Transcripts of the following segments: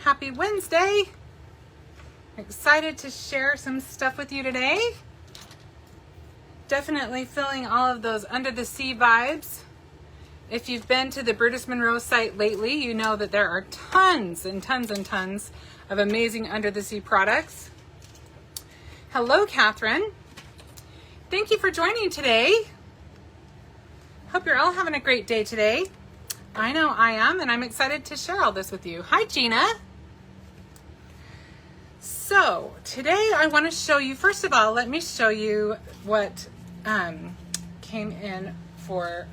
Happy Wednesday. Excited to share some stuff with you today. Definitely feeling all of those under the sea vibes. If you've been to the Brutus Monroe site lately, you know that there are tons and tons and tons of amazing under the sea products. Hello, Catherine. Thank you for joining today. Hope you're all having a great day today. I know I am, and I'm excited to share all this with you. Hi, Gina. So today I want to show you, first of all, let me show you what came in for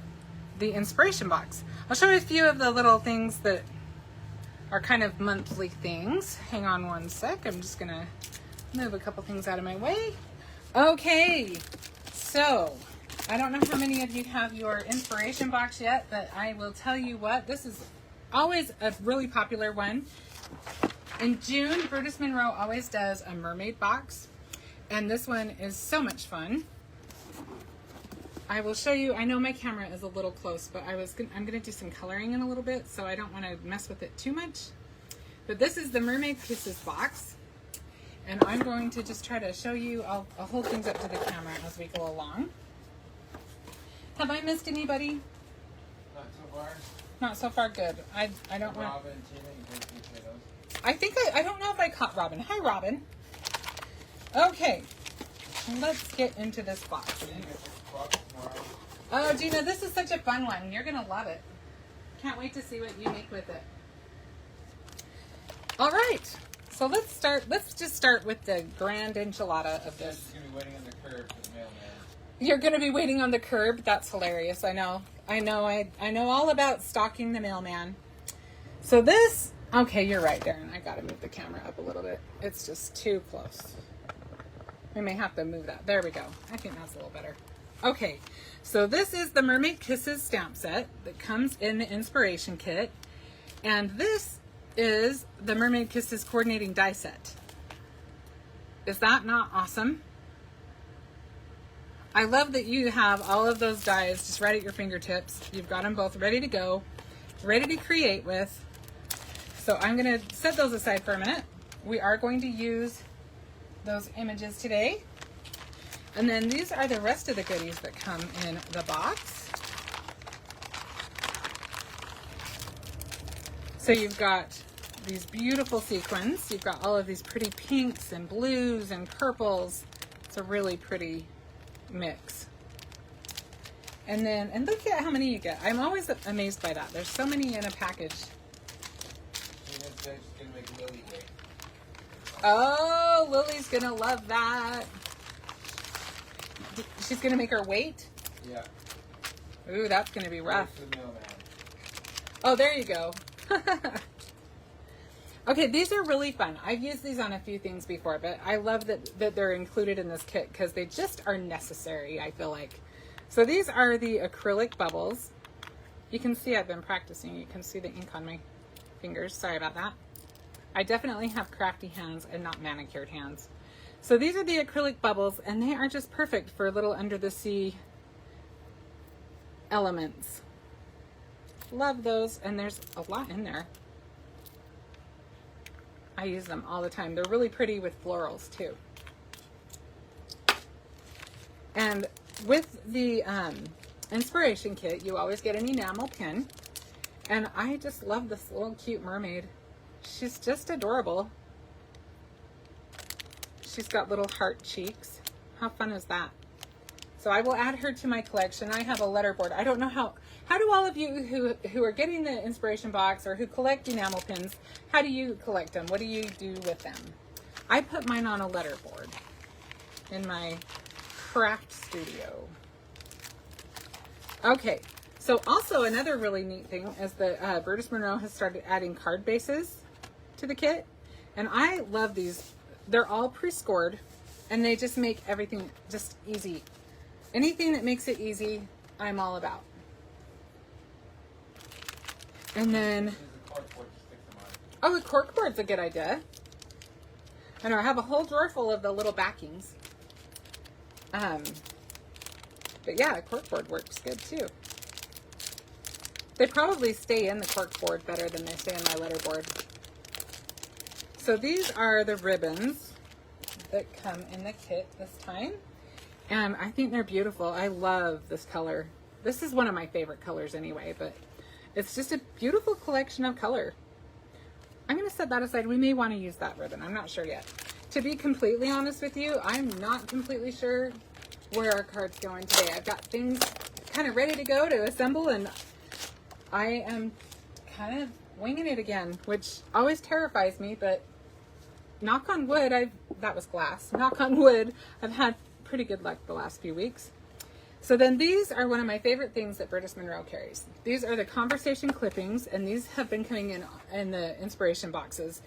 the inspiration box. I'll show you a few of the little things that are kind of monthly things. Hang on one sec. I'm just gonna move a couple things out of my way. Okay, so I don't know how many of you have your inspiration box yet, but I will tell you what, this is always a really popular one. In June, Brutus Monroe always does a mermaid box, and this one is so much fun. I will show you. I know my camera is a little close, but I'm going to do some coloring in a little bit, so I don't want to mess with it too much. But this is the Mermaid Kisses box, and I'm going to just try to show you. I'll hold things up to the camera as we go along. Have I missed anybody? Not so far. Not so far. Good. I don't want. Robin, Tina, you can see those. I think I don't know if I caught Robin. Hi, Robin. Okay, let's get into this box. Oh, Gina, this is such a fun one. You're gonna love it. Can't wait to see what you make with it. All right, so let's start. Let's just start with the Grand Enchilada of this. You're gonna be waiting on the curb for the mailman. You're gonna be waiting on the curb. That's hilarious. I know. I know all about stalking the mailman. So this. Okay, you're right, Darren. I gotta move the camera up a little bit. It's just too close. We may have to move that. There we go. I think that's a little better. Okay, so this is the Mermaid Kisses stamp set that comes in the inspiration kit. And this is the Mermaid Kisses coordinating die set. Is that not awesome? I love that you have all of those dies just right at your fingertips. You've got them both ready to go, ready to create with. So I'm going to set those aside for a minute. We are going to use those images today. And then these are the rest of the goodies that come in the box. So you've got these beautiful sequins. You've got all of these pretty pinks and blues and purples. It's a really pretty mix. And look at how many you get. I'm always amazed by that. There's so many in a package. Gonna make Lily wait. Oh, Lily's gonna love that. She's gonna make her wait? Yeah. Ooh, that's gonna be rough. Wait for the mailman. Oh, there you go. Okay, these are really fun. I've used these on a few things before, but I love that they're included in this kit because they just are necessary, I feel like. So these are the Acrylic Bubbles. You can see I've been practicing. You can see the ink on my fingers. Sorry about that. I definitely have crafty hands and not manicured hands. So these are the Acrylic Bubbles, and they are just perfect for little under the sea elements. Love those, and there's a lot in there. I use them all the time. They're really pretty with florals too. And with the inspiration kit, you always get an enamel pin. And I just love this little cute mermaid. She's just adorable. She's got little heart cheeks. How fun is that? So I will add her to my collection. I have a letterboard. I don't know how do all of you who are getting the inspiration box or who collect enamel pins, how do you collect them? What do you do with them? I put mine on a letterboard in my craft studio. Okay. So also another really neat thing is that Brutus Monroe has started adding card bases to the kit. And I love these. They're all pre-scored and they just make everything just easy. Anything that makes it easy, I'm all about. And then, oh, a cork board's a good idea. I know I have a whole drawer full of the little backings. But yeah, a cork board works good too. They probably stay in the cork board better than they stay in my letterboard. So these are the ribbons that come in the kit this time. And I think they're beautiful. I love this color. This is one of my favorite colors anyway, but it's just a beautiful collection of color. I'm going to set that aside. We may want to use that ribbon. I'm not sure yet. To be completely honest with you, I'm not completely sure where our card's going today. I've got things kind of ready to go to assemble, and I am kind of winging it again, which always terrifies me, but knock on wood, that was glass. Knock on wood, I've had pretty good luck the last few weeks. So then these are one of my favorite things that Brutus Monroe carries. These are the conversation clippings, and these have been coming in the inspiration boxes.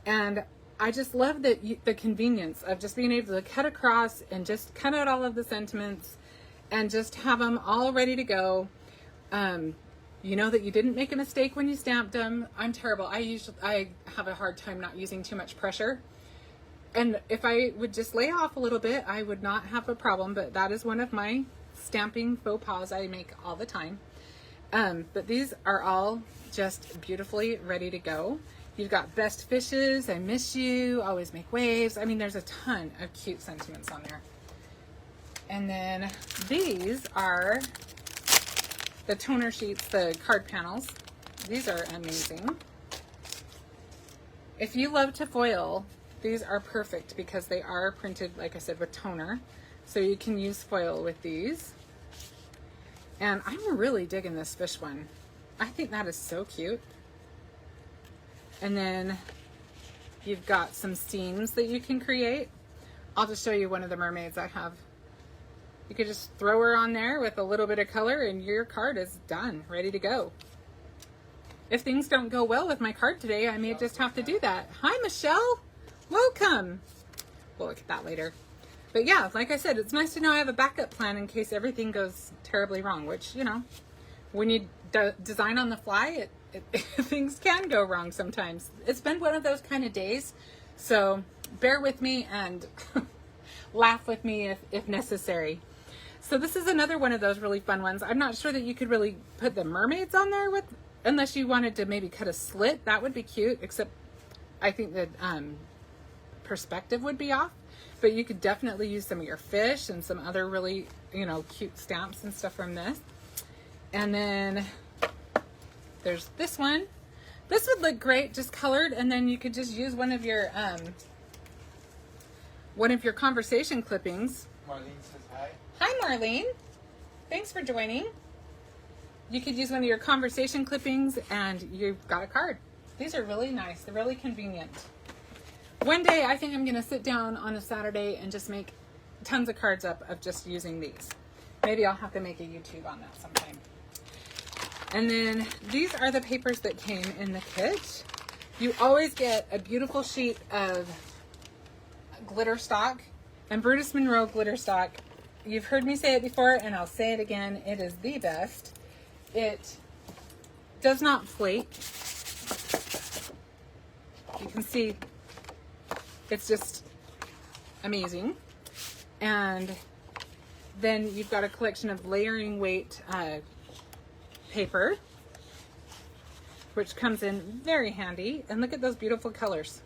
And I just love the convenience of just being able to cut across and just cut out all of the sentiments and just have them all ready to go. You know that you didn't make a mistake when you stamped them. I'm terrible. I have a hard time not using too much pressure. And if I would just lay off a little bit, I would not have a problem, but that is one of my stamping faux pas I make all the time. But these are all just beautifully ready to go. You've got best fishes, I miss you, always make waves. I mean, there's a ton of cute sentiments on there. And then these are the toner sheets, the card panels. These are amazing. If you love to foil, these are perfect because they are printed, like I said, with toner. So you can use foil with these. And I'm really digging this fish one. I think that is so cute. And then you've got some seams that you can create. I'll just show you one of the mermaids I have. You could just throw her on there with a little bit of color and your card is done, ready to go. If things don't go well with my card today, I may just have to do that. Hi, Michelle. Welcome. We'll look at that later. But yeah, like I said, it's nice to know I have a backup plan in case everything goes terribly wrong, which, you know, when you design on the fly, things can go wrong sometimes. It's been one of those kind of days, so bear with me and laugh with me if necessary. So this is another one of those really fun ones. I'm not sure that you could really put the mermaids on there unless you wanted to maybe cut a slit. That would be cute, except I think that perspective would be off. But you could definitely use some of your fish and some other really, you know, cute stamps and stuff from this. And then there's this one. This would look great just colored, and then you could just use one of your conversation clippings. Marlene says hi. Hi, Marlene. Thanks for joining. You could use one of your conversation clippings and you've got a card. These are really nice. They're really convenient. One day, I think I'm going to sit down on a Saturday and just make tons of cards up of just using these. Maybe I'll have to make a YouTube on that sometime. And then these are the papers that came in the kit. You always get a beautiful sheet of glitter stock, and Brutus Monroe glitter stock. You've heard me say it before, and I'll say it again. It is the best. It does not flake. You can see it's just amazing. And then you've got a collection of layering weight paper, which comes in very handy. And look at those beautiful colors.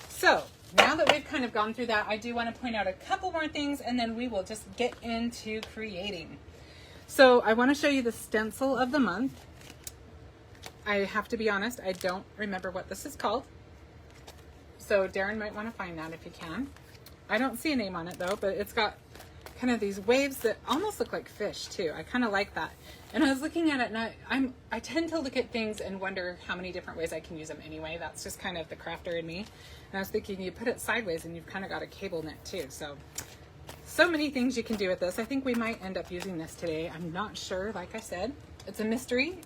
So now that we've kind of gone through that, I do want to point out a couple more things, and then we will just get into creating. So I want to show you the stencil of the month. I have to be honest, I don't remember what this is called. So Darren might want to find that if you can. I don't see a name on it though, but it's got kind of these waves that almost look like fish too. I kind of like that. And I was looking at it, and I tend to look at things and wonder how many different ways I can use them anyway. That's just kind of the crafter in me. And I was thinking, you put it sideways and you've kind of got a cable knit too. So many things you can do with this. I think we might end up using this today. I'm not sure, like I said. It's a mystery.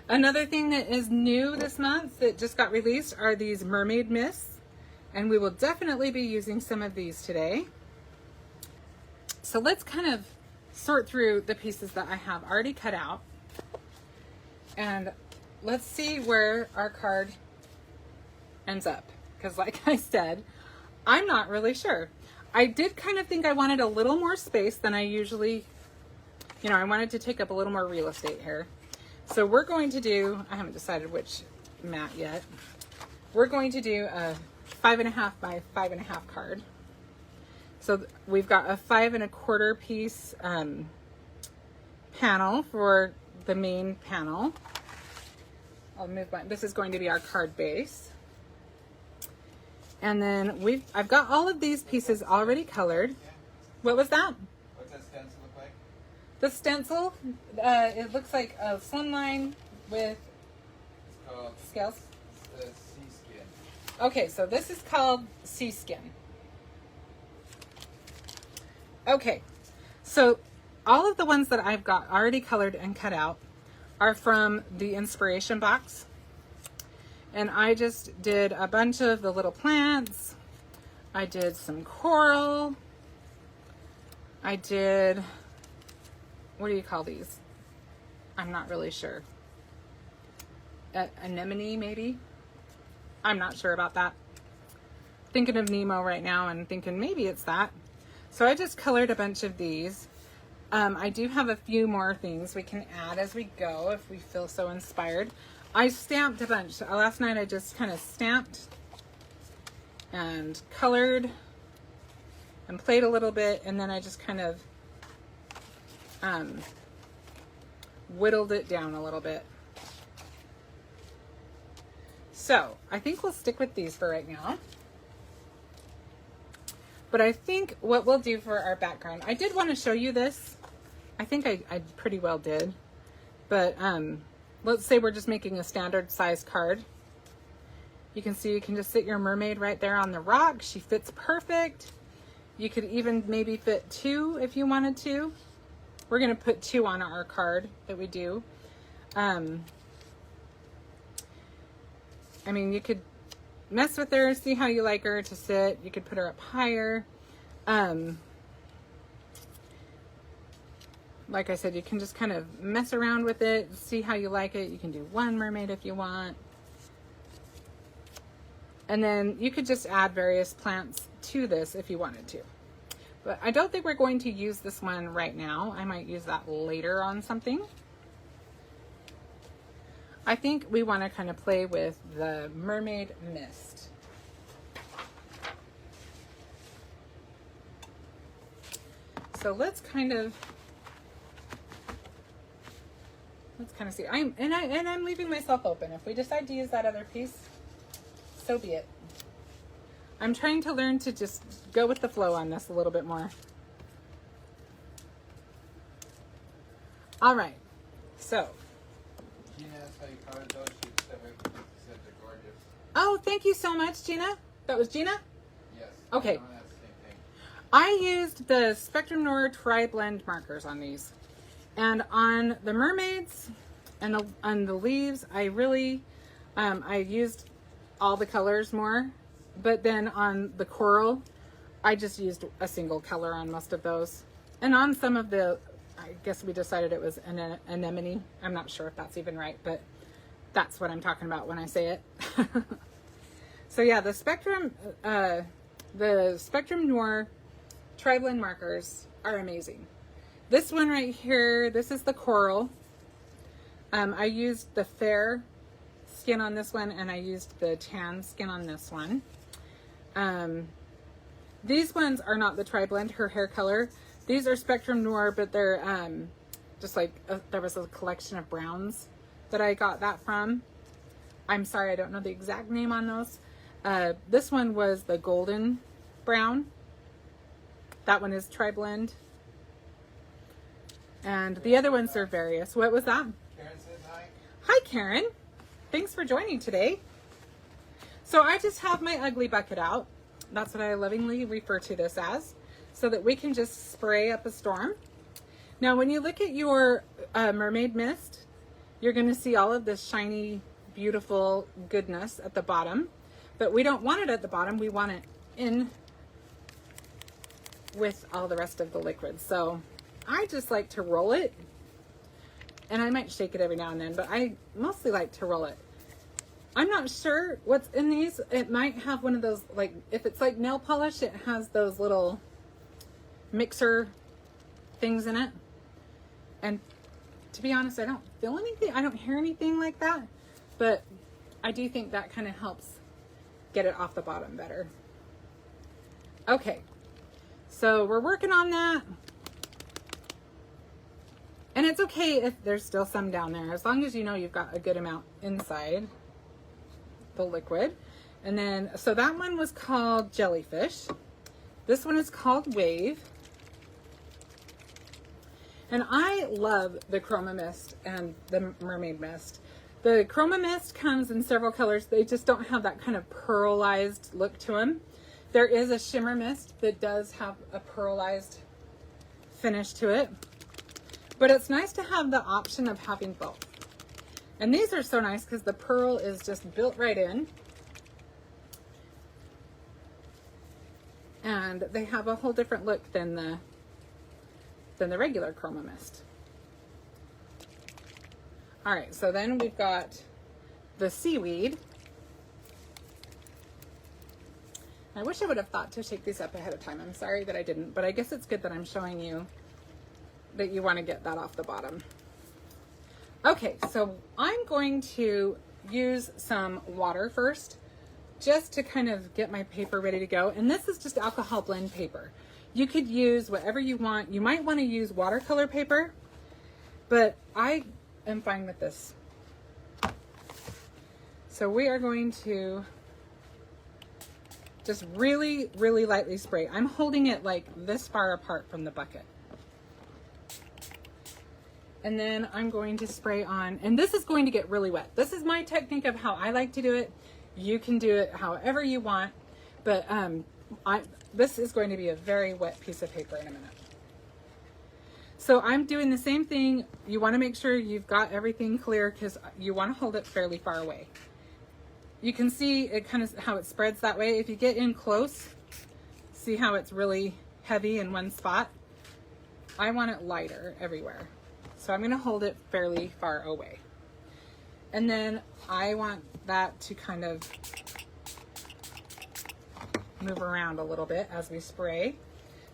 Another thing that is new this month that just got released are these Mermaid Mists. And we will definitely be using some of these today. So let's kind of sort through the pieces that I have already cut out. And let's see where our card ends up. Because like I said, I'm not really sure. I did kind of think I wanted a little more space than I usually, I wanted to take up a little more real estate here. So we're going to do, I haven't decided which mat yet. we're going to do a 5.5 by 5.5 card. So we've got a 5 1/4 piece panel for the main panel. I'll move my, this is going to be our card base. And then I've got all of these pieces already colored. What was that? What's that stencil look like? The stencil, it looks like a slimline with It's called scales. the sea skin. Okay, so this is called Sea Skin. Okay, so all of the ones that I've got already colored and cut out are from the Inspiration box. And I just did a bunch of the little plants. I did some coral. I did, what do you call these? I'm not really sure. Anemone, maybe? I'm not sure about that. Thinking of Nemo right now and thinking maybe it's that. So I just colored a bunch of these. I do have a few more things we can add as we go if we feel so inspired. I stamped a bunch. Last night I just kind of stamped and colored and played a little bit, and then I just kind of whittled it down a little bit. So I think we'll stick with these for right now. But I think what we'll do for our background, I did want to show you this. I think I pretty well did. But let's say we're just making a standard size card. You can see you can just sit your mermaid right there on the rock. She fits perfect. You could even maybe fit 2 if you wanted to. We're going to put 2 on our card that we do. I mean, you could mess with her, see how you like her to sit. You could put her up higher. Like I said, you can just kind of mess around with it, see how you like it. You can do 1 mermaid if you want. And then you could just add various plants to this if you wanted to. But I don't think we're going to use this one right now. I might use that later on something. I think we want to kind of play with the Mermaid Mist. So let's kind of see. I'm leaving myself open. If we decide to use that other piece, so be it. I'm trying to learn to just go with the flow on this a little bit more. All right, so. Gina, that's how you colored those. She said they're gorgeous. Oh, thank you so much, Gina. That was Gina? Yes. Okay. That's the same thing. I used the Spectrum Noir Tri-Blend markers on these. And on the mermaids and on the leaves, I really, I used all the colors more. But then on the coral, I just used a single color on most of those. And on some of the, I guess we decided it was an anemone. I'm not sure if that's even right, but that's what I'm talking about when I say it. So yeah, the Spectrum Noir Tri-Blend markers are amazing. This one right here, this is the coral. I used the fair skin on this one, and I used the tan skin on this one. These ones are not the Tri-Blend, her hair color. These are Spectrum Noir, but they're just like, there was a collection of browns that I got that from. I'm sorry, I don't know the exact name on those. This one was the golden brown. That one is Tri-Blend. And the other ones are various. What was that? Karen says hi. Hi, Karen. Thanks for joining today. So I just have my ugly bucket out. That's what I lovingly refer to this as, so that we can just spray up a storm. Now, when you look at your Mermaid Mist, you're going to see all of this shiny, beautiful goodness at the bottom. But we don't want it at the bottom. We want it in with all the rest of the liquid. So I just like to roll it, and I might shake it every now and then, but I mostly like to roll it. I'm not sure what's in these. It might have one of those, like, if it's like nail polish, it has those little mixer things in it. And to be honest, I don't feel anything. I don't hear anything like that, but I do think that kind of helps get it off the bottom better. Okay, so we're working on that. And it's okay if there's still some down there, as long as you know you've got a good amount inside the liquid. And then, so that one was called Jellyfish. This one is called Wave. And I love the Chroma Mist and the Mermaid Mist. The Chroma Mist comes in several colors. They just don't have that kind of pearlized look to them. There is a shimmer mist that does have a pearlized finish to it. But it's nice to have the option of having both. And these are so nice because the pearl is just built right in. And they have a whole different look than the regular Chroma Mist. All right, so then we've got the seaweed. I wish I would have thought to shake these up ahead of time. I'm sorry that I didn't, but I guess it's good that I'm showing you that you want to get that off the bottom. Okay, so I'm going to use some water first, just to kind of get my paper ready to go. And this is just alcohol blend paper. You could use whatever you want. You might want to use watercolor paper, but I am fine with this. So we are going to just really, really lightly spray. I'm holding it like this far apart from the bucket. And then I'm going to spray on, and this is going to get really wet. This is my technique of how I like to do it. You can do it however you want, but this is going to be a very wet piece of paper in a minute. So I'm doing the same thing. You want to make sure you've got everything clear because you want to hold it fairly far away. You can see it kind of how it spreads that way. If you get in close, see how it's really heavy in one spot? I want it lighter everywhere. So I'm going to hold it fairly far away. And then I want that to kind of move around a little bit as we spray.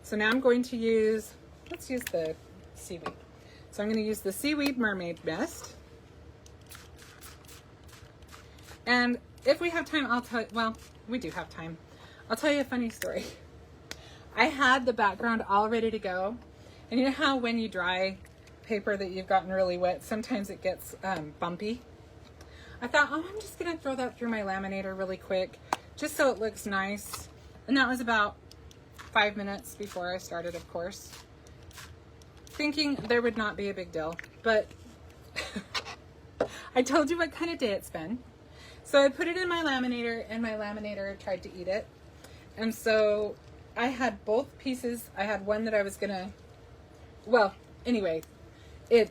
So now I'm going to use, let's use the seaweed. So I'm going to use the Seaweed Mermaid Mist. And if we have time, I'll tell you, well, we do have time. I'll tell you a funny story. I had the background all ready to go. And you know how when you dry paper that you've gotten really wet, sometimes it gets bumpy. I thought, oh, I'm just gonna throw that through my laminator really quick, just so it looks nice. And that was about 5 minutes before I started, of course, thinking there would not be a big deal. But I told you what kind of day it's been. So I put it in my laminator, and my laminator tried to eat it. And so I had both pieces. I had one that I was gonna, well, anyway, it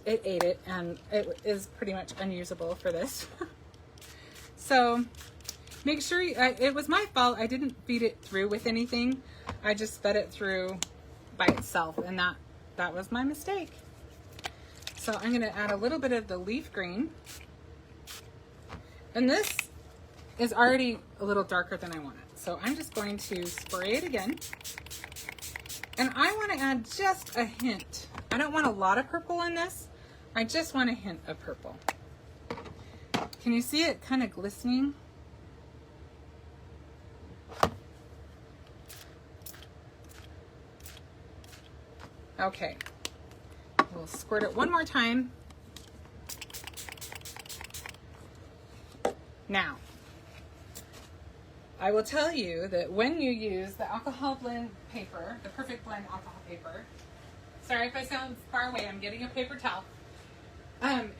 ate it, and it is pretty much unusable for this. So make sure it was my fault. I didn't feed it through with anything. I just fed it through by itself, and that was my mistake. So I'm going to add a little bit of the leaf green, and this is already a little darker than I want it. So I'm just going to spray it again. And I want to add just a hint. I don't want a lot of purple in this. I just want a hint of purple. Can you see it kind of glistening? Okay. We'll squirt it one more time. Now, I will tell you that when you use the alcohol blend paper, the perfect blend alcohol paper, sorry if I sound far away, I'm getting a paper towel.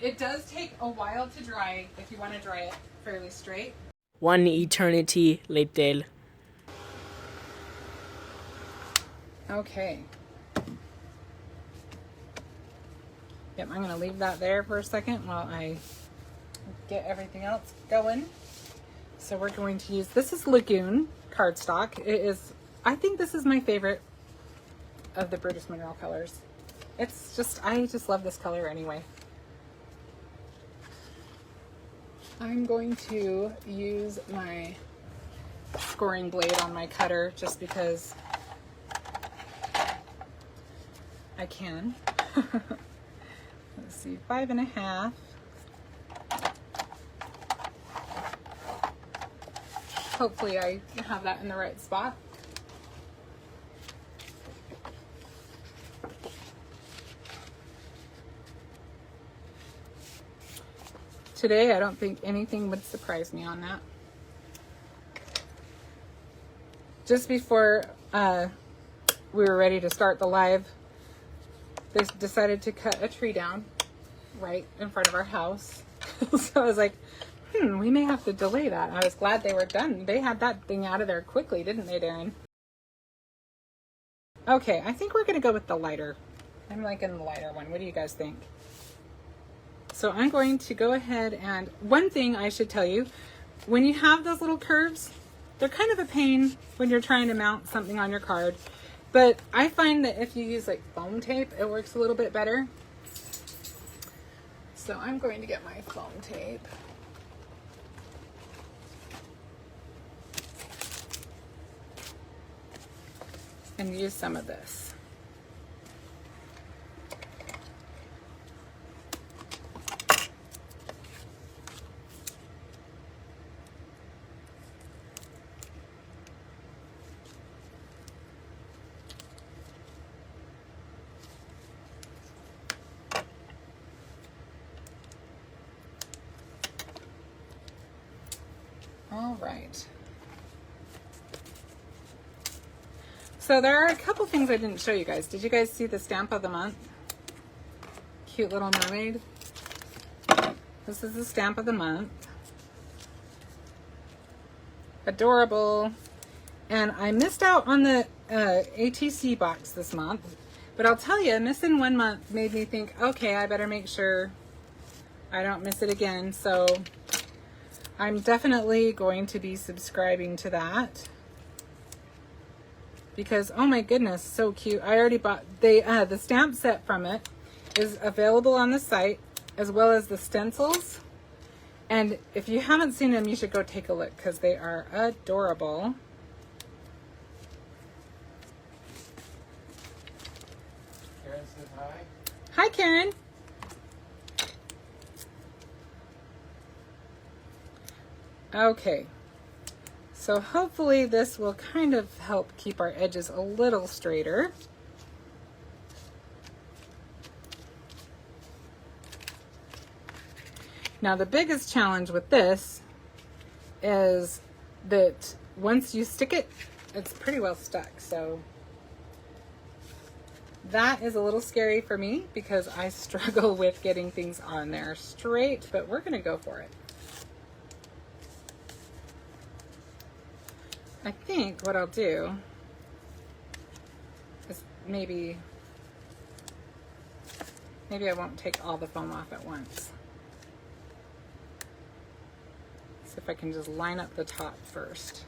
It does take a while to dry if you want to dry it fairly straight. One eternity later. Okay. Yep, I'm going to leave that there for a second while I get everything else going. So we're going to use, this is Lagoon cardstock. It is, I think this is my favorite of the Brutus Monroe colors. It's just, I just love this color anyway. I'm going to use my scoring blade on my cutter just because I can. Let's see, 5.5. Hopefully I have that in the right spot. Today, I don't think anything would surprise me on that. Just before we were ready to start the live, they decided to cut a tree down right in front of our house. So I was like, we may have to delay that. I was glad they were done. They had that thing out of there quickly, didn't they, Darren? Okay, I think we're going to go with the lighter. I'm liking the lighter one. What do you guys think? So I'm going to go ahead and, one thing I should tell you, when you have those little curves, they're kind of a pain when you're trying to mount something on your card. But I find that if you use like foam tape, it works a little bit better. So I'm going to get my foam tape. And use some of this. All right. So there are a couple things I didn't show you guys. Did you guys see the stamp of the month? Cute little mermaid. This is the stamp of the month. Adorable. And I missed out on the ATC box this month. But I'll tell you, missing 1 month made me think, okay, I better make sure I don't miss it again. So I'm definitely going to be subscribing to that. Because, oh my goodness, so cute. I already bought, the stamp set from it is available on the site, as well as the stencils. And if you haven't seen them, you should go take a look because they are adorable. Karen says hi. Hi, Karen. Okay. So hopefully this will kind of help keep our edges a little straighter. Now the biggest challenge with this is that once you stick it, it's pretty well stuck. So that is a little scary for me because I struggle with getting things on there straight, but we're gonna go for it. I think what I'll do is maybe I won't take all the foam off at once. See if I can just line up the top first.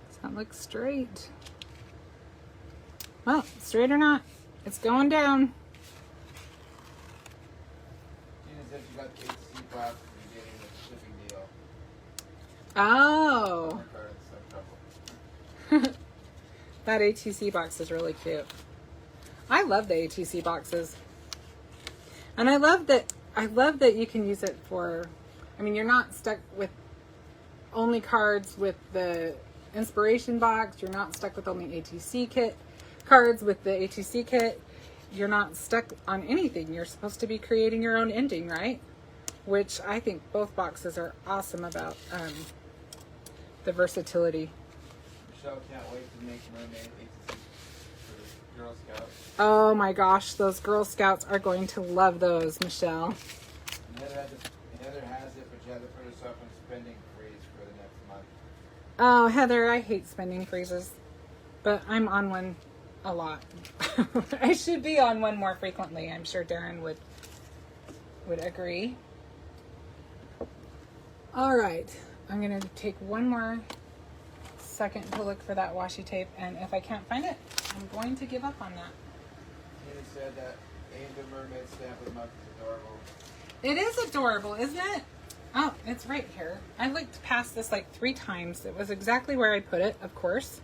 Does that look straight? Well, straight or not, it's going down. Tina said she got the HC box and you're getting the shipping deal. Oh. My card is some trouble. That ATC box is really cute. I love the ATC boxes. And I love that you can use it for, I mean, you're not stuck with only cards with the Inspiration box. You're not stuck with only ATC kit cards with the ATC kit. You're not stuck on anything. You're supposed to be creating your own ending, right? Which I think both boxes are awesome about the versatility. Michelle can't wait to make Mermaid ATC for the Girl Scouts. Oh my gosh, those Girl Scouts are going to love those, Michelle. And Heather has it, but she had to put herself in a spending freeze for the next month. Oh, Heather, I hate spending freezes, but I'm on one a lot. I should be on one more frequently. I'm sure Darren would agree. All right, I'm gonna take one more second to look for that washi tape, and if I can't find it, I'm going to give up on that. Tina said that the Mermaid stamp of the month is adorable. It is adorable, isn't it? Oh, it's right here. I looked past this like 3 times. It was exactly where I put it, of course.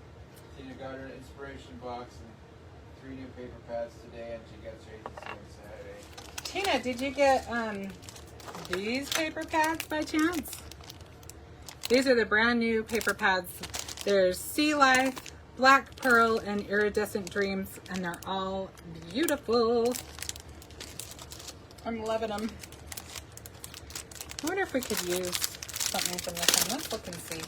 Tina got her an Inspiration box and 3 new paper pads today, and she gets her agency on Saturday. Tina, did you get these paper pads by chance? These are the brand new paper pads. There's Sea Life, Black Pearl, and Iridescent Dreams, and they're all beautiful. I'm loving them. I wonder if we could use something from this one. Let's look and see.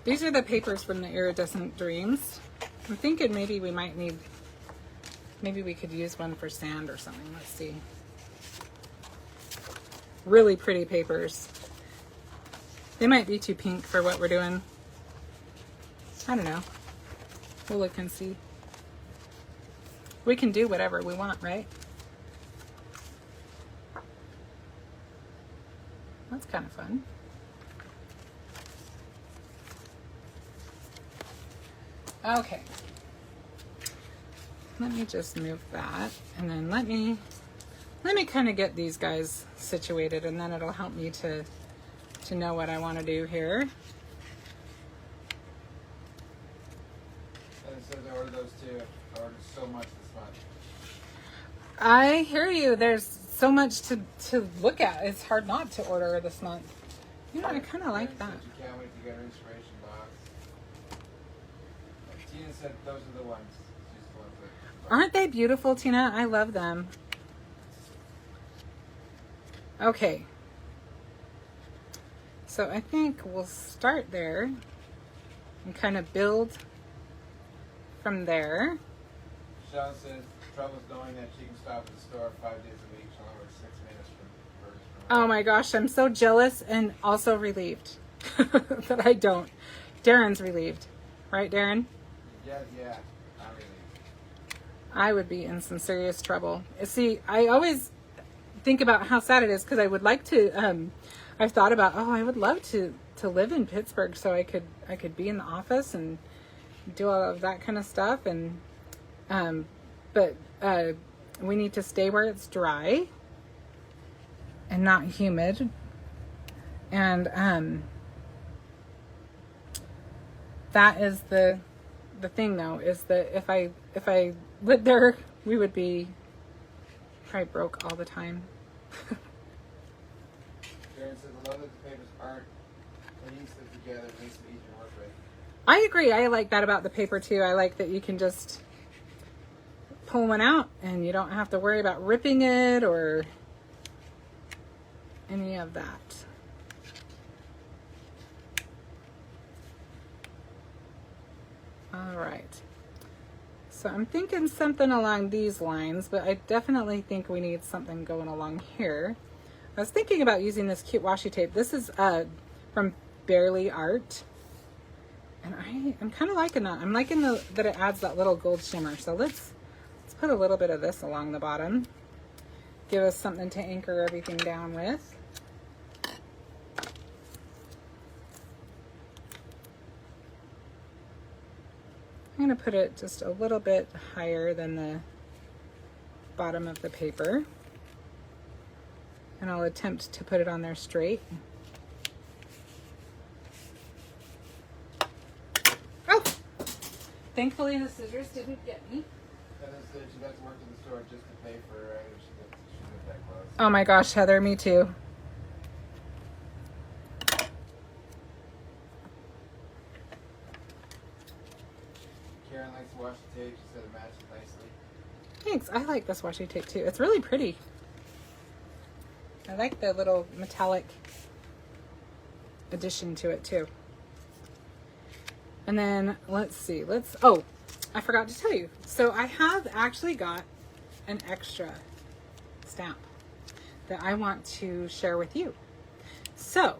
These are the papers from the Iridescent Dreams. I'm thinking maybe we might need, maybe we could use one for sand or something. Let's see. Really pretty papers. They might be too pink for what we're doing. I don't know. We'll look and see. We can do whatever we want, right? That's kind of fun. Okay. Let me just move that, and then let me kind of get these guys situated, and then it'll help me to know what I want to do here. And it says I ordered those too. I ordered so much this month. I hear you. There's so much to look at. It's hard not to order this month. You know, I kind of like that. You can't wait to get her inspiration box. Tina said those are the ones. She's the ones that... Aren't they beautiful, Tina? I love them. Okay. So I think we'll start there and kind of build from there. Sean says trouble's knowing that she can stop at the store 5 days a week. She'll only work 6 minutes from Oh my gosh, I'm so jealous and also relieved that I don't. Darren's relieved. Right, Darren? Yeah, I'm relieved. I would be in some serious trouble. See, I always think about how sad it is because I would like to, I've thought about, oh, I would love to live in Pittsburgh so I could be in the office and do all of that kind of stuff. And, but we need to stay where it's dry and not humid. And, that is the thing though, is that if I lived there, we would be probably broke all the time. Karen says, I love that the papers aren't adhesive together. It makes it easier to work with. I agree. I like that about the paper too. I like that you can just pull one out and you don't have to worry about ripping it or any of that. All right. So I'm thinking something along these lines, but I definitely think we need something going along here. I was thinking about using this cute washi tape. This is from Barely Art. And I'm kind of liking that. I'm liking that it adds that little gold shimmer. So let's put a little bit of this along the bottom. Give us something to anchor everything down with. I'm going to put it just a little bit higher than the bottom of the paper. And I'll attempt to put it on there straight. Oh! Thankfully the scissors didn't get me. Heather said she has to work in the store just to pay for her items. She got that close. Oh my gosh, Heather, me too. Karen likes to wash the tape. She said it matches nicely. Thanks. I like this washi tape too. It's really pretty. I like the little metallic addition to it too. And then let's see. Oh, I forgot to tell you. So I have actually got an extra stamp that I want to share with you. So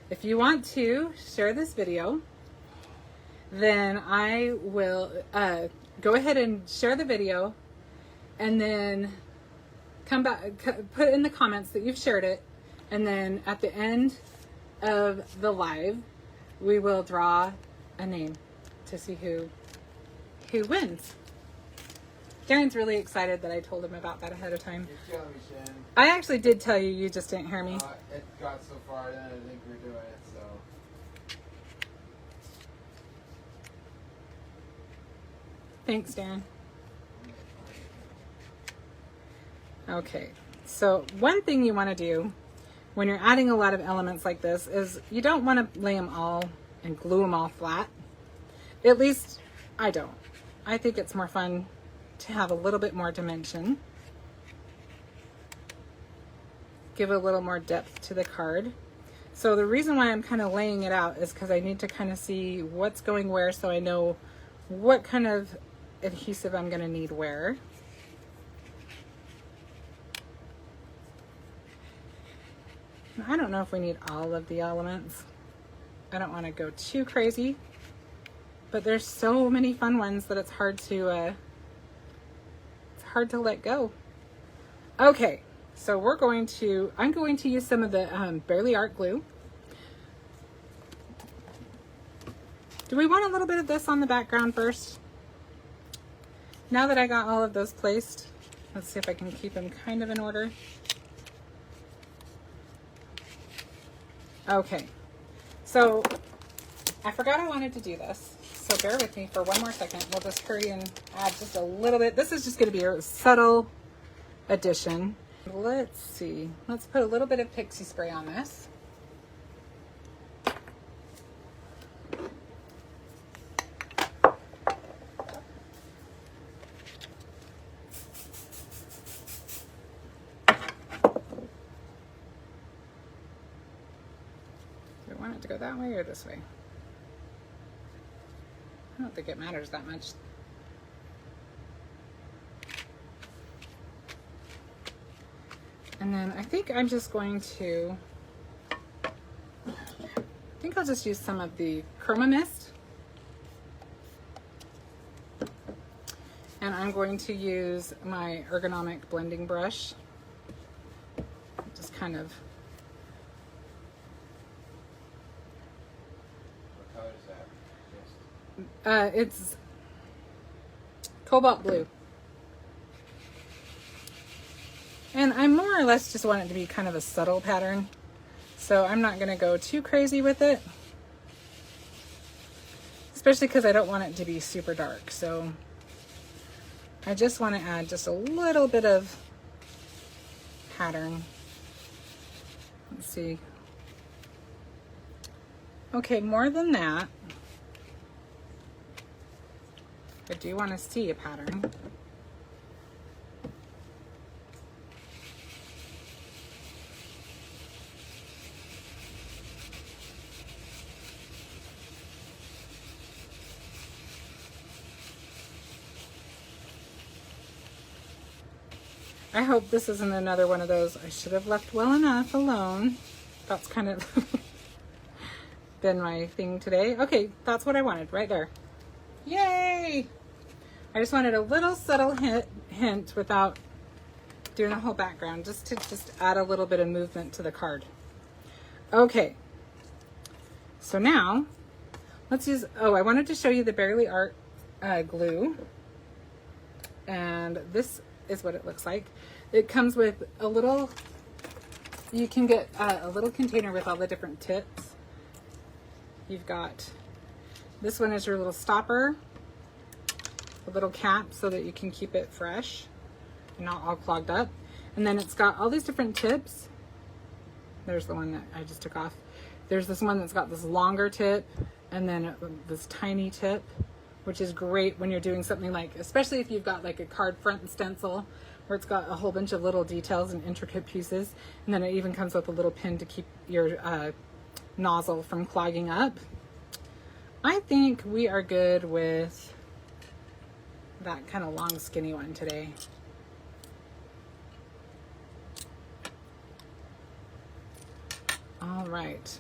if you want to share this video, then I will go ahead and share the video and then come back, put in the comments that you've shared it, and then at the end of the live we will draw a name to see who wins. Darren's really excited that I told him about that ahead of time. You're killing me, Shannon. I actually did tell you, you just didn't hear me. It got so far, then I didn't think we were doing it, so. Thanks, Darren. Okay, so one thing you want to do when you're adding a lot of elements like this is you don't want to lay them all and glue them all flat. At least I don't. I think it's more fun to have a little bit more dimension. Give a little more depth to the card. So the reason why I'm kind of laying it out is because I need to kind of see what's going where, so I know what kind of adhesive I'm going to need where. I don't know if we need all of the elements. I don't want to go too crazy, but there's so many fun ones that it's hard to let go. Okay, so I'm going to use some of the Barely Art glue. Do we want a little bit of this on the background first? Now that I got all of those placed, let's see if I can keep them kind of in order. Okay, so I forgot I wanted to do this, so bear with me for one more second. We'll just hurry and add just a little bit. This is just going to be a subtle addition. Let's see. Let's put a little bit of pixie spray on this. Do I want it to go that way or this way? I don't think it matters that much. And then I think I'm just going to, I'll just use some of the Chroma mist. And I'm going to use my ergonomic blending brush. Just kind of. What color is that? Yes. It's Cobalt blue. And I more or less just want it to be kind of a subtle pattern. So I'm not going to go too crazy with it. Especially because I don't want it to be super dark. So I just want to add just a little bit of pattern. Let's see. Okay, more than that. I do want to see a pattern. I hope this isn't another one of those, I should have left well enough alone. That's kind of been my thing today. Okay, that's what I wanted right there. Yay! I just wanted a little subtle hint without doing a whole background, just to add a little bit of movement to the card. Okay, so now let's use, I wanted to show you the Barely Art glue. And this is what it looks like. It comes with a little, you can get a little container with all the different tips. You've got, this one is your little stopper, a little cap so that you can keep it fresh and not all clogged up. And then it's got all these different tips. There's the one that I just took off. There's this one that's got this longer tip and then this tiny tip, which is great when you're doing something like, especially if you've got like a card front stencil where it's got a whole bunch of little details and intricate pieces. And then it even comes with a little pin to keep your nozzle from clogging up. I think we are good with that kind of long skinny one today. All right.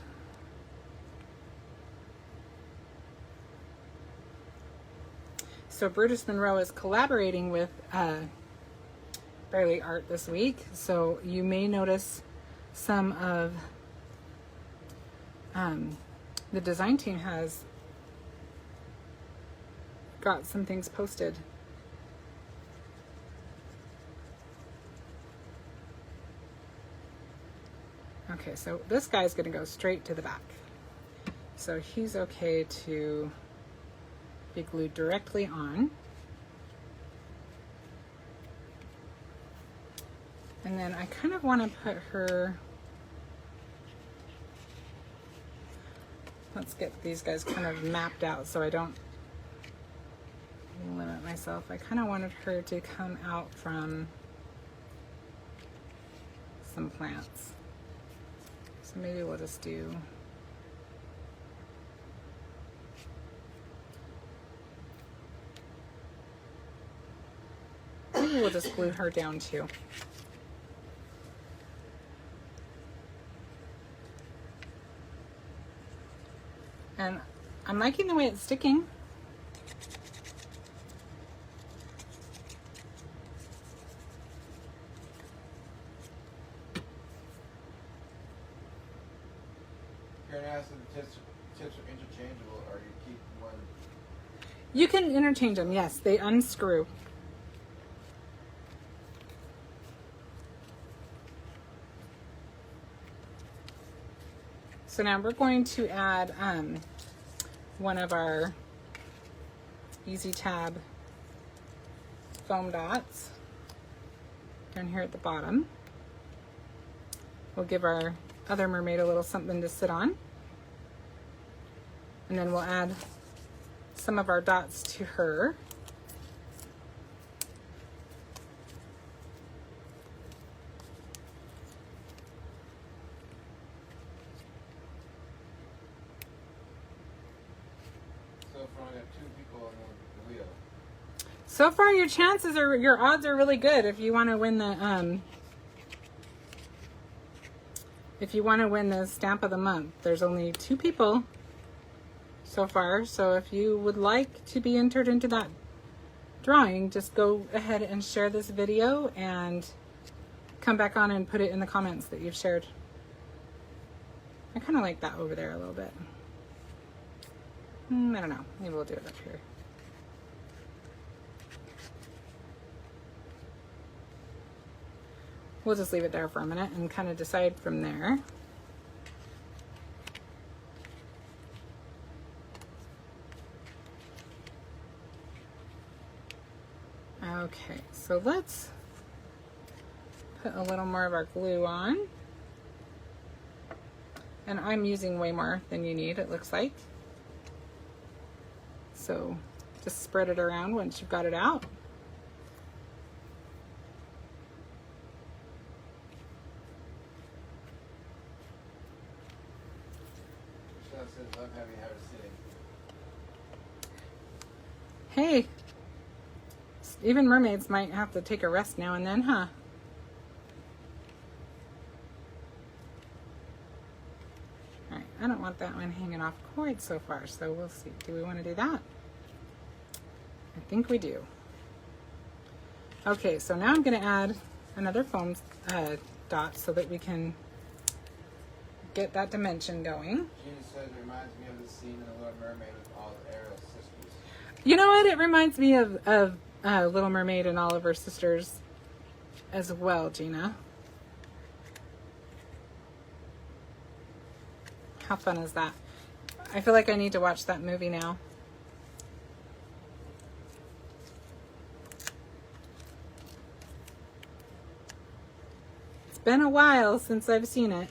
So Brutus Monroe is collaborating with Barely Art this week. So you may notice some of the design team has got some things posted. Okay, so this guy's going to go straight to the back. So he's okay to be glued directly on. And then I kind of want to put her, let's get these guys kind of mapped out so I don't limit myself. I kind of wanted her to come out from some plants. So maybe we'll just do maybe we'll just glue her down too. And I'm liking the way it's sticking. Karen asked if the tips are interchangeable, or you keep one. You can interchange them, yes, they unscrew. So now we're going to add one of our Easy Tab foam dots down here at the bottom. We'll give our other mermaid a little something to sit on. And then we'll add some of our dots to her. So far, I got 2 people on the wheel. So far, your chances are, your odds are really good if you want to win the stamp of the month. There's only 2 people so far, so if you would like to be entered into that drawing, just go ahead and share this video and come back on and put it in the comments that you've shared. I kind of like that over there a little bit. I don't know, maybe we'll do it up here. We'll just leave it there for a minute and kind of decide from there. Okay, so let's put a little more of our glue on. And I'm using way more than you need, it looks like. So just spread it around once you've got it out. Michelle says, love having her sitting. Hey, even mermaids might have to take a rest now and then, huh? Alright, I don't want that one hanging off quite so far, so we'll see. Do we want to do that? I think we do. Okay, so now I'm going to add another foam dot so that we can get that dimension going. Gina says it reminds me of the scene in The Little Mermaid with all the Ariel sisters. You know what? It reminds me of Little Mermaid and all of her sisters as well, Gina. How fun is that? I feel like I need to watch that movie now. It's been a while since I've seen it.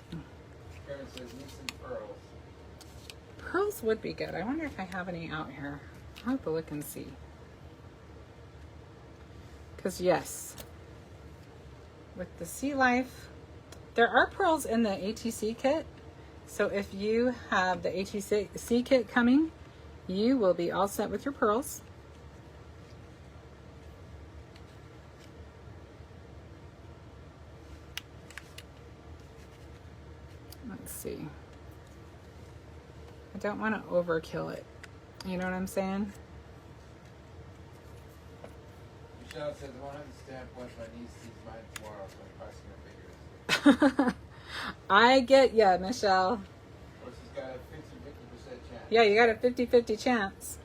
Karen says, need some pearls. Pearls would be good. I wonder if I have any out here. I'll have to look and see. Because yes, with the Sea Life, there are pearls in the ATC kit. So if you have the ATC kit coming, you will be all set with your pearls. Let's see. I don't want to overkill it. You know what I'm saying? Michelle says, I won't have the stamp once my niece sees mine tomorrow, so I'm crossing her fingers. I get ya, Michelle. Or she's got a 50% chance. Yeah, you got a 50-50 chance.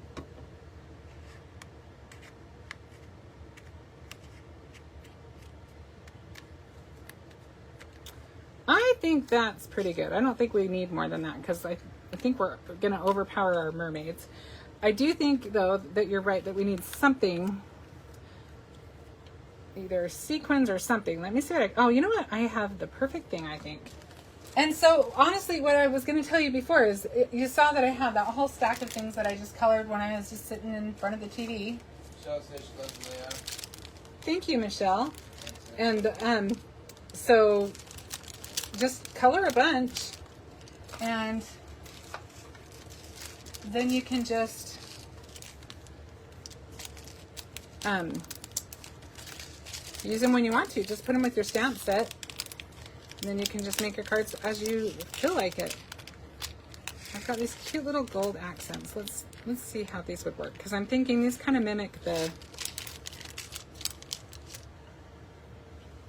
I think that's pretty good. I don't think we need more than that because I think we're going to overpower our mermaids. I do think, though, that you're right, that we need something either sequins or something. Let me see what oh, you know what? I have the perfect thing, I think. And so, honestly, what I was going to tell you before is, you saw that I had that whole stack of things that I just colored when I was just sitting in front of the TV. Michelle says she loves the layout. Thank you, Michelle. And so just color a bunch, and then you can just use them when you want to. Just put them with your stamp set, and then you can just make your cards as you feel like it. I've got these cute little gold accents. Let's see how these would work, because I'm thinking these kind of mimic the...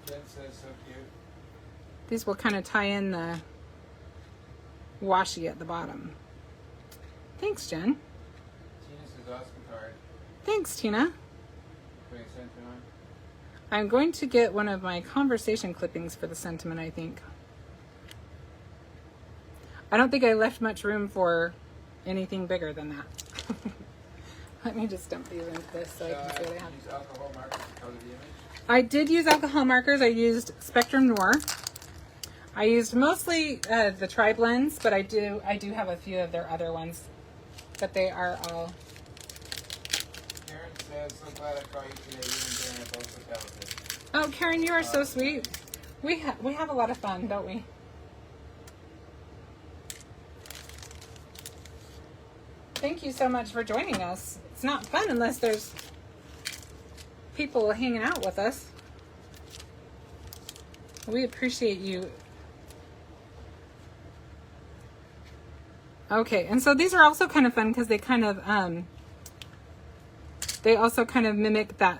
Jen says so cute. These will kind of tie in the washi at the bottom. Thanks, Jen. Tina says awesome card. Thanks, Tina. Putting sentiment on. I'm going to get one of my conversation clippings for the sentiment, I think. I don't think I left much room for anything bigger than that. Let me just dump these into this so I can see what I have. Use alcohol markers to color the image. I did use alcohol markers. I used Spectrum Noir. I used mostly the tri-blends, but I do have a few of their other ones. But they are all... Karen says, so glad I caught you today. You and Darren are both so talented. Oh, Karen, you are so sweet. We have a lot of fun, don't we? Thank you so much for joining us. It's not fun unless there's people hanging out with us. We appreciate you. Okay, and so these are also kind of fun because they kind of they also kind of mimic that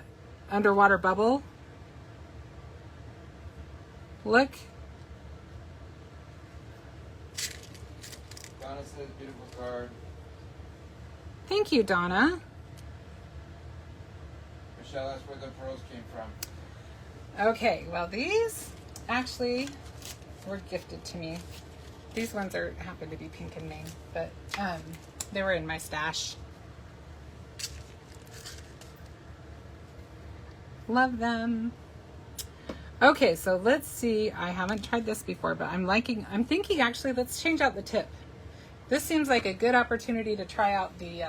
underwater bubble look. Donna says beautiful card. Thank you, Donna. Michelle asked where the pearls came from. Okay, well these actually were gifted to me. These ones happen to be pink and Maine, but they were in my stash. Love them. Okay, so let's see. I haven't tried this before, but I'm thinking actually let's change out the tip. This seems like a good opportunity to try out the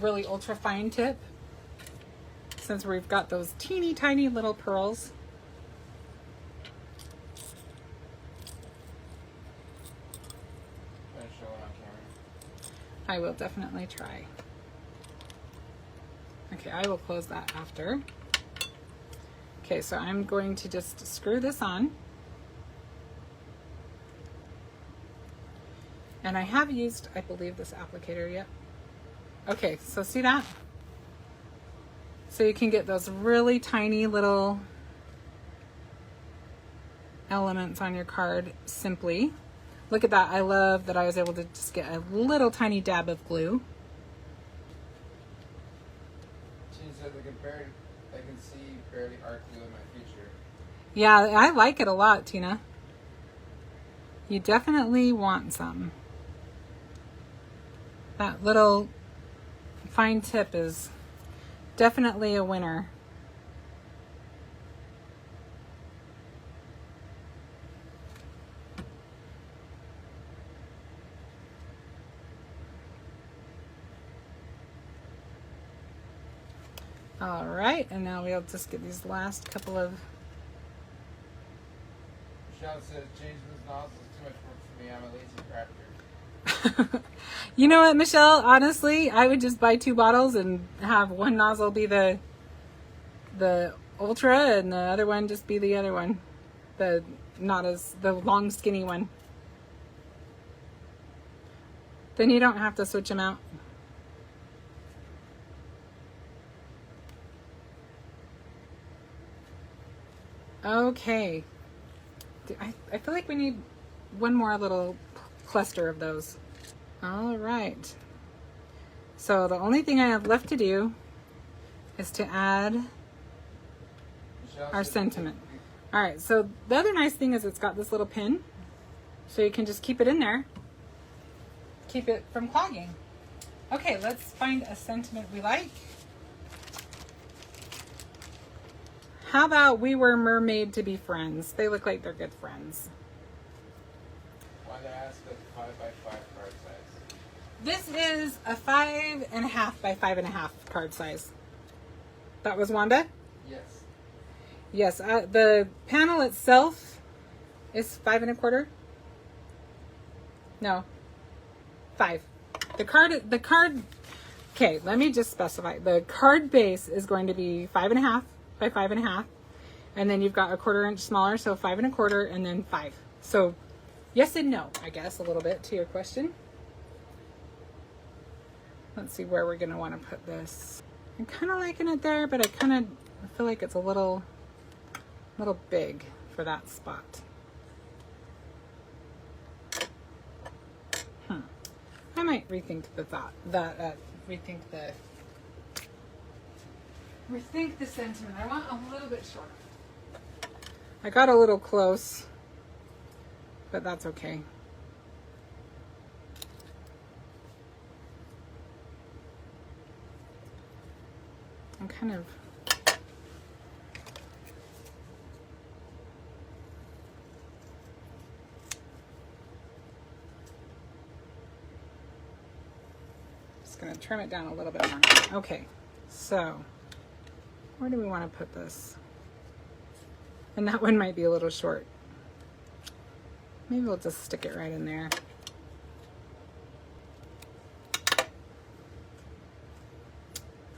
really ultra fine tip, since we've got those teeny tiny little pearls. Try to show it on camera. I will definitely try. Okay, I will close that after. Okay, so I'm going to just screw this on. And I have used, I believe, this applicator yet. Okay, so see that? So you can get those really tiny little elements on your card simply. Look at that. I love that I was able to just get a little tiny dab of glue. She said I can see barely art glue in my future. Yeah, I like it a lot, Tina. You definitely want some. That little fine tip is definitely a winner. All right, and now we'll just get these last couple of... Michelle says changing this nozzle is too much work for me. I'm a lazy crafter. You know what, Michelle? Honestly, I would just buy 2 bottles and have one nozzle be the ultra and the other one just be the other one. The long skinny one. Then you don't have to switch them out. Okay. I feel like we need one more little cluster of those. All right. So the only thing I have left to do is to add our sentiment. All right. So the other nice thing is it's got this little pin, so you can just keep it in there. Keep it from clogging. Okay, let's find a sentiment we like. How about We Were Mermaid to Be Friends? They look like they're good friends. Wanda asked a 5x5 card size. This is a 5.5 by 5.5 card size. That was Wanda? Yes. Yes, the panel itself is 5.25. No, 5. The card, okay, let me just specify. The card base is going to be 5.5 by 5.5. And then you've got a 1/4 inch smaller, so 5.25 and then 5. So yes and no, I guess, a little bit to your question. Let's see where we're going to want to put this. I'm kind of liking it there, but I feel like it's a little big for that spot. I might rethink the thought. Rethink the sentiment. I want a little bit shorter. I got a little close, but that's okay. I'm kind of just going to trim it down a little bit more. Okay, so where do we want to put this? And that one might be a little short. Maybe we'll just stick it right in there.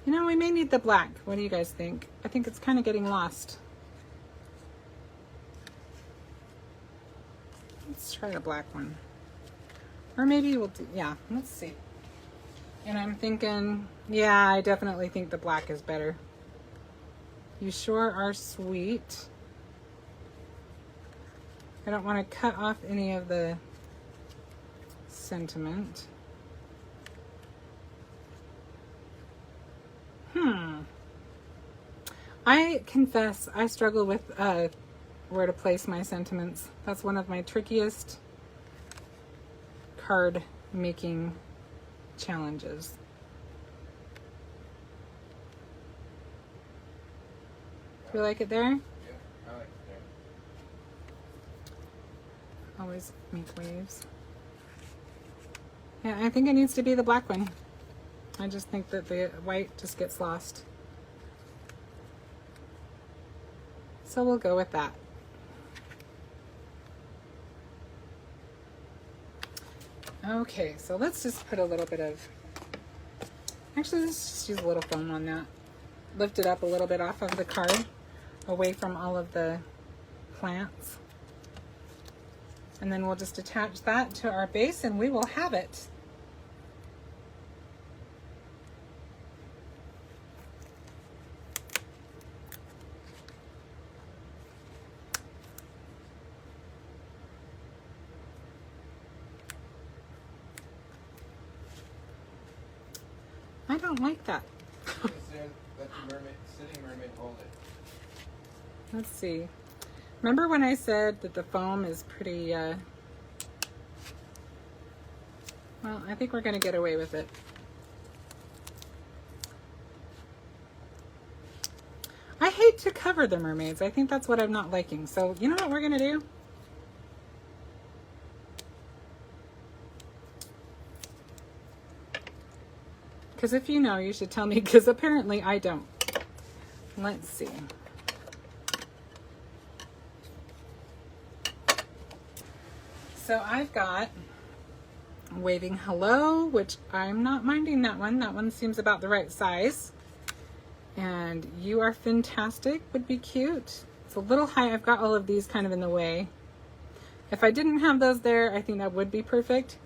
You know, we may need the black. What do you guys think? I think it's kind of getting lost. Let's try the black one. Or maybe we'll do, yeah, let's see. And I'm thinking, yeah, I definitely think the black is better. You sure are sweet. I don't want to cut off any of the sentiment. I confess I struggle with where to place my sentiments. That's one of my trickiest card making challenges. Do you like it there? Yeah, I like it there. Always make waves. Yeah, I think it needs to be the black one. I just think that the white just gets lost. So we'll go with that. Okay, so let's just put a little bit of, actually let's just use a little foam on that. Lift it up a little bit off of the card, away from all of the plants. And then we'll just attach that to our base and we will have it. I don't like that. Let the sitting mermaid hold it. Let's see. Remember when I said that the foam is pretty, well, I think we're going to get away with it. I hate to cover the mermaids. I think that's what I'm not liking. So, you know what we're going to do? Because if you know, you should tell me, because apparently I don't. Let's see. So I've got Waving Hello, which I'm not minding that one. That one seems about the right size. And You Are Fantastic would be cute. It's a little high. I've got all of these kind of in the way. If I didn't have those there, I think that would be perfect.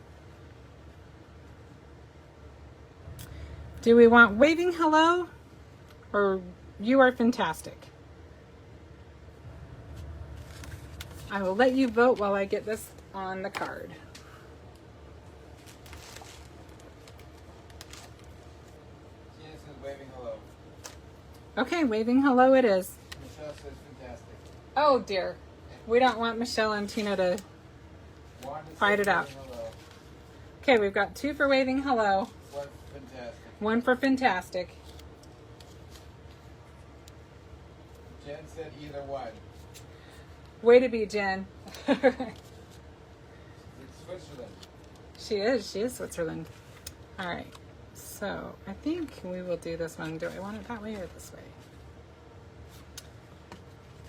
Do we want Waving Hello or You Are Fantastic? I will let you vote while I get this on the card. Tina says waving hello. Okay, Waving Hello it is. Michelle says fantastic. Oh dear. We don't want Michelle and Tina to Wanda fight says it out. waving hello. Okay, we've got 2 for Waving Hello, One fantastic. 1 for Fantastic. Jen said either one. Way to be, Jen. It's Switzerland. She is Switzerland. All right, so I think we will do this one. Do I want it that way or this way?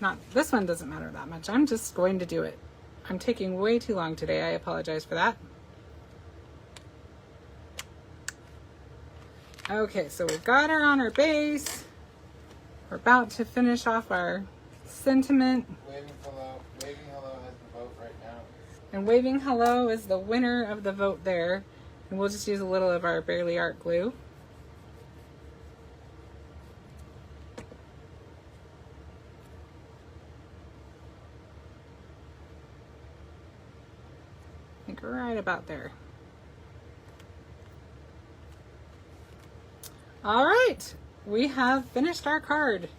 Not, this one doesn't matter that much. I'm just going to do it. I'm taking way too long today. I apologize for that. Okay, so we've got her on our base. We're about to finish off our sentiment. Waving hello. Waving hello has the vote right now. And Waving Hello is the winner of the vote there. And we'll just use a little of our Barely Art glue. I think right about there. All right, we have finished our card.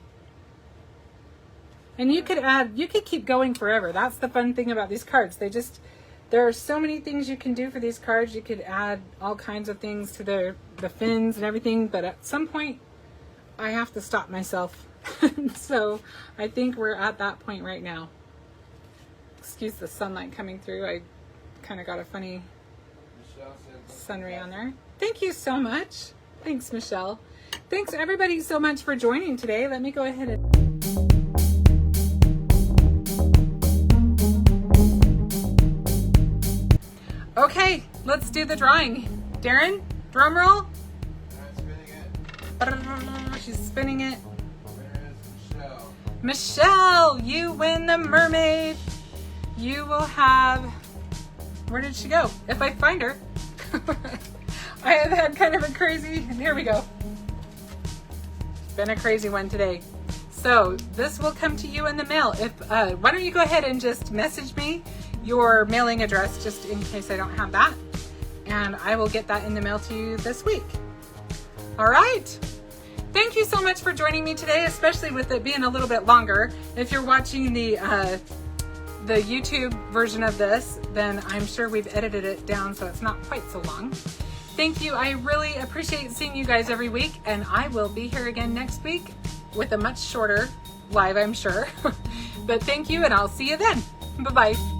And you could add, you could keep going forever. That's the fun thing about these cards. There are so many things you can do for these cards. You could add all kinds of things to the fins and everything, but at some point I have to stop myself. So I think we're at that point right now. Excuse the sunlight coming through. I kind of got a funny sun ray on there. Thank you so much. Thanks, Michelle. Thanks everybody so much for joining today. Let me go ahead and... Okay, let's do the drawing. Darren, drum roll. I'm spinning it. She's spinning it. Winner is Michelle. Michelle, you win the mermaid. You will have... Where did she go? If I find her. I have had kind of a crazy... Here we go. It's been a crazy one today. So this will come to you in the mail. Why don't you go ahead and just message me your mailing address just in case I don't have that. And I will get that in the mail to you this week. All right. Thank you so much for joining me today, especially with it being a little bit longer. If you're watching the YouTube version of this, then I'm sure we've edited it down so it's not quite so long. Thank you. I really appreciate seeing you guys every week, and I will be here again next week with a much shorter live, I'm sure. But thank you, and I'll see you then. Bye-bye.